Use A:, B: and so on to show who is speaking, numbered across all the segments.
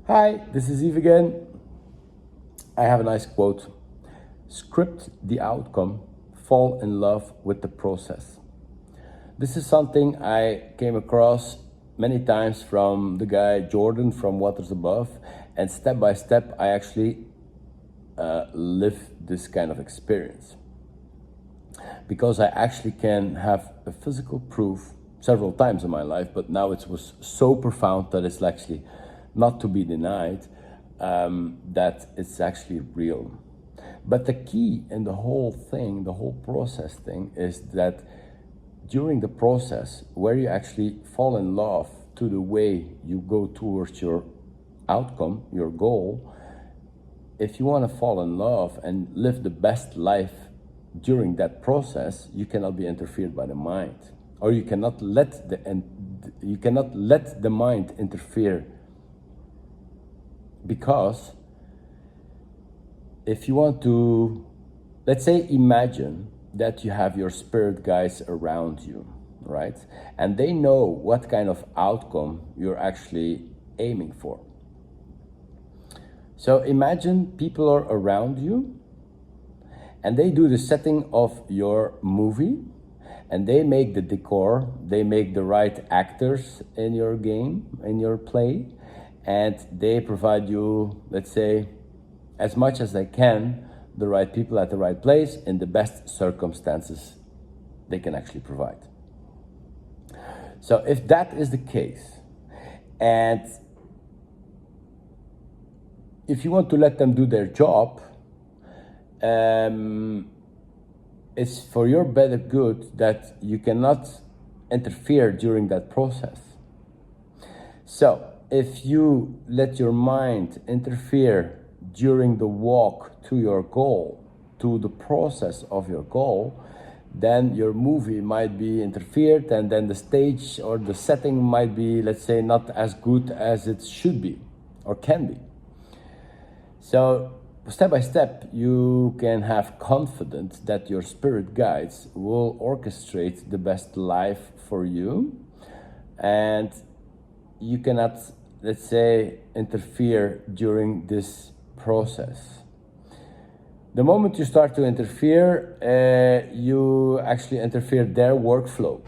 A: Hi, this is Eve again. I have a nice quote. Script the outcome, fall in love with the process. This is something I came across many times from the guy Jordan from Waters Above, and step by step I actually live this kind of experience. Because I actually can have a physical proof several times in my life, but now it was so profound that it's actually not to be denied, that it's actually real. But the key in the whole thing, the whole process thing, is that during the process where you actually fall in love to the way you go towards your outcome, your goal, if you want to fall in love and live the best life during that process, you cannot be interfered by the mind, or you cannot let the mind interfere. Because if you want to, let's say, imagine that you have your spirit guides around you, right? And they know what kind of outcome you're actually aiming for. So imagine people are around you and they do the setting of your movie, and they make the decor, they make the right actors in your game, in your play, and they provide you, let's say, as much as they can, the right people at the right place in the best circumstances they can actually provide. So if that is the case, and if you want to let them do their job, it's for your better good that you cannot interfere during that process. So if you let your mind interfere during the walk to your goal, to the process of your goal, then your movie might be interfered, and then the stage or the setting might be, let's say, not as good as it should be or can be. So step by step, you can have confidence that your spirit guides will orchestrate the best life for you, and you cannot, let's say, interfere during this process. The moment you start to interfere, you actually interfere their workflow.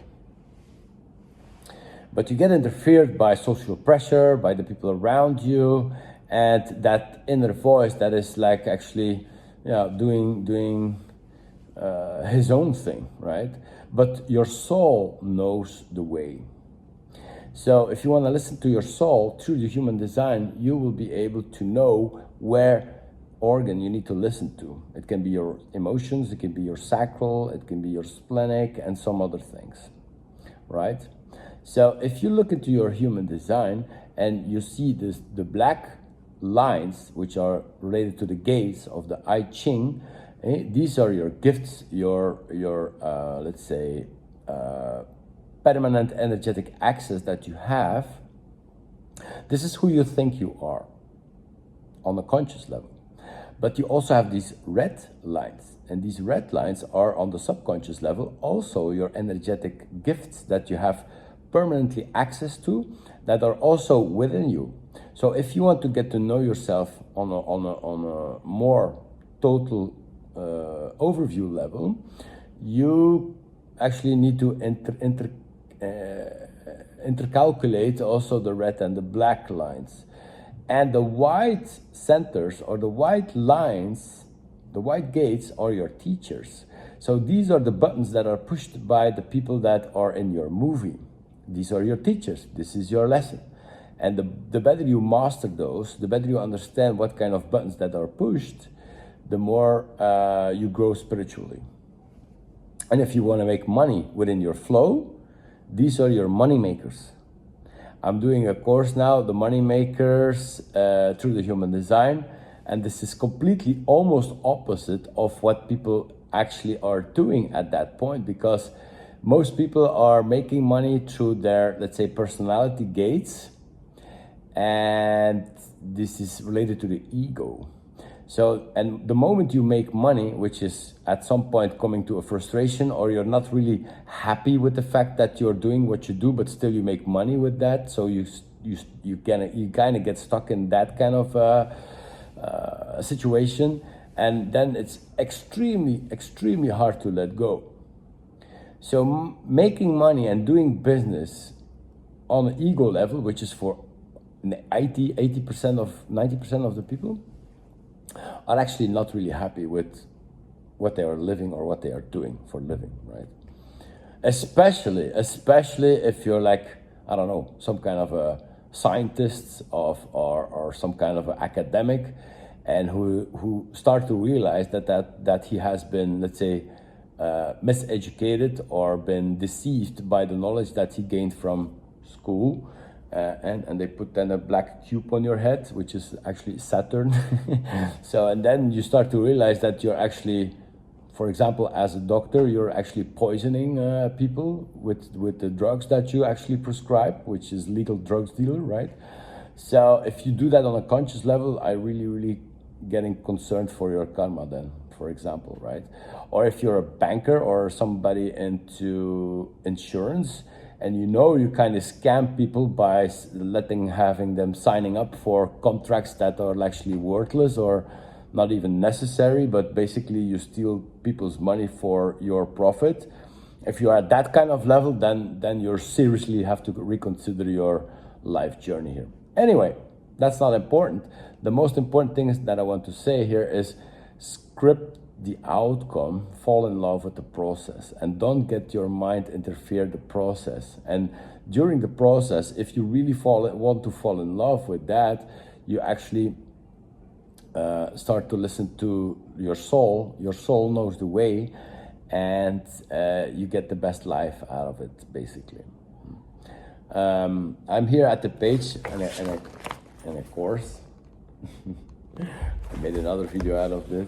A: But you get interfered by social pressure, by the people around you, and that inner voice that is like actually, doing his own thing, right? But your soul knows the way. So if you want to listen to your soul through the human design, you will be able to know where organ you need to listen to. It can be your emotions, it can be your sacral, it can be your splenic, and some other things, right? So if you look into your human design and you see the black lines, which are related to the gates of the I Ching, these are your gifts, your let's say, permanent energetic access that you have. This is who you think you are on a conscious level. But you also have these red lines, and these red lines are on the subconscious level also your energetic gifts that you have permanently access to, that are also within you. So if you want to get to know yourself on a more total overview level, you actually need to intercalculate also the red and the black lines. And the white centers, or the white lines, the white gates, are your teachers. So these are the buttons that are pushed by the people that are in your movie. These are your teachers. This is your lesson. And the better you master those, the better you understand what kind of buttons that are pushed, the more you grow spiritually. And if you want to make money within your flow, these are your money makers. I'm doing a course now, the money makers through the human design, and this is completely almost opposite of what people actually are doing at that point, because most people are making money through their, let's say, personality gates, and this is related to the ego. So, and the moment you make money, which is at some point coming to a frustration, or you're not really happy with the fact that you're doing what you do, but still you make money with that, so you you kind of get stuck in that kind of situation, and then it's extremely hard to let go. So making money and doing business on an ego level, which is for 80% of 90% of the people, are actually not really happy with what they are living or what they are doing for a living, right? Especially if you're like, I don't know, some kind of a scientist or some kind of an academic, and who start to realize that he has been, let's say, miseducated or been deceived by the knowledge that he gained from school, and they put then a black cube on your head, which is actually Saturn. So, and then you start to realize that you're actually, for example, as a doctor, you're actually poisoning people with the drugs that you actually prescribe, which is legal drugs dealer, right? So if you do that on a conscious level, I really getting concerned for your karma then, for example, right? Or if you're a banker or somebody into insurance, and you kind of scam people by having them signing up for contracts that are actually worthless or not even necessary, but basically you steal people's money for your profit. If you are at that kind of level, then you seriously have to reconsider your life journey here. Anyway, that's not important. The most important thing is that I want to say here is script the outcome, fall in love with the process, and don't get your mind interfere the process. And during the process, if you really want to fall in love with that, you actually start to listen to your soul. Your soul knows the way, and you get the best life out of it, basically. I'm here at the page in a course. I made another video out of this.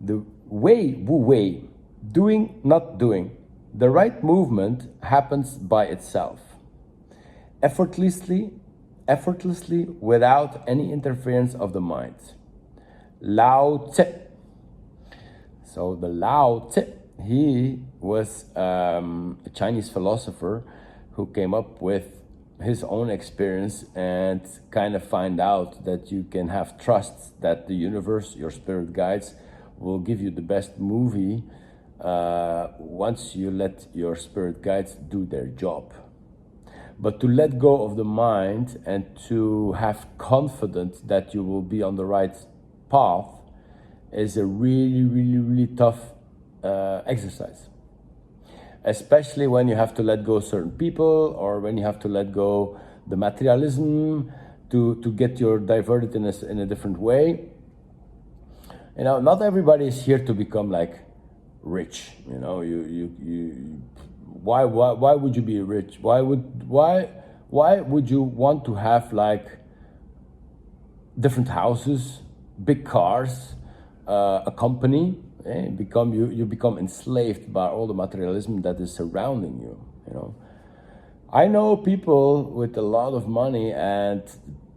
A: The Wei Wu way, doing, not doing. The right movement happens by itself, effortlessly, without any interference of the mind. Lao Tse. So the Lao Tse, he was a Chinese philosopher who came up with his own experience and kind of find out that you can have trust that the universe, your spirit guides, will give you the best movie once you let your spirit guides do their job. But to let go of the mind and to have confidence that you will be on the right path is a really tough exercise. Especially when you have to let go certain people, or when you have to let go the materialism to get you diverted in a different way. You know, not everybody is here to become like rich. You know, why would you be rich? Why would you want to have like different houses, big cars, a company? You become enslaved by all the materialism that is surrounding you. You know, I know people with a lot of money, and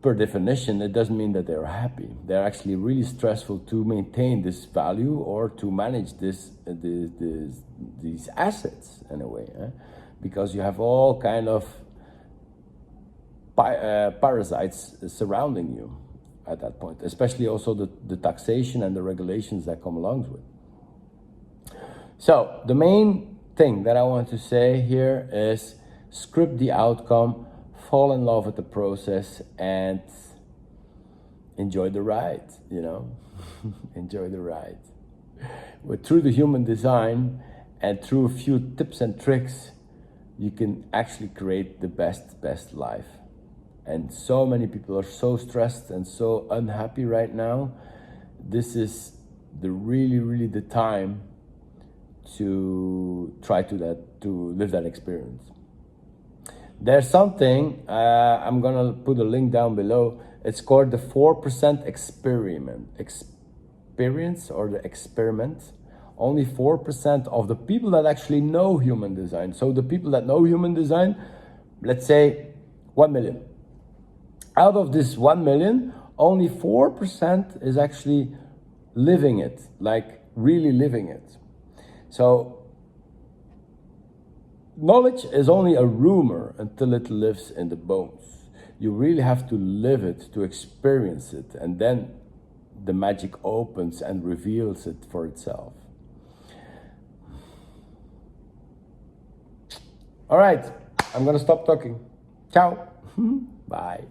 A: per definition, it doesn't mean that they're happy. They're actually really stressful to maintain this value or to manage these assets in a way, because you have all kind of parasites surrounding you at that point, especially also the taxation and the regulations that come along with it. So the main thing that I want to say here is script the outcome, fall in love with the process, and enjoy the ride, you know. Enjoy the ride. But through the human design and through a few tips and tricks, you can actually create the best life. And so many people are so stressed and so unhappy right now. This is really the time to try to live that experience. There's something, I'm gonna put a link down below. It's called the 4% experience or the experiment. Only 4% of the people that actually know human design. So the people that know human design, let's say 1 million. Out of this 1 million, only 4% is actually living it, like really living it. So knowledge is only a rumor until it lives in the bones. You really have to live it, to experience it, and then the magic opens and reveals it for itself. All right, I'm gonna stop talking. Ciao. Bye.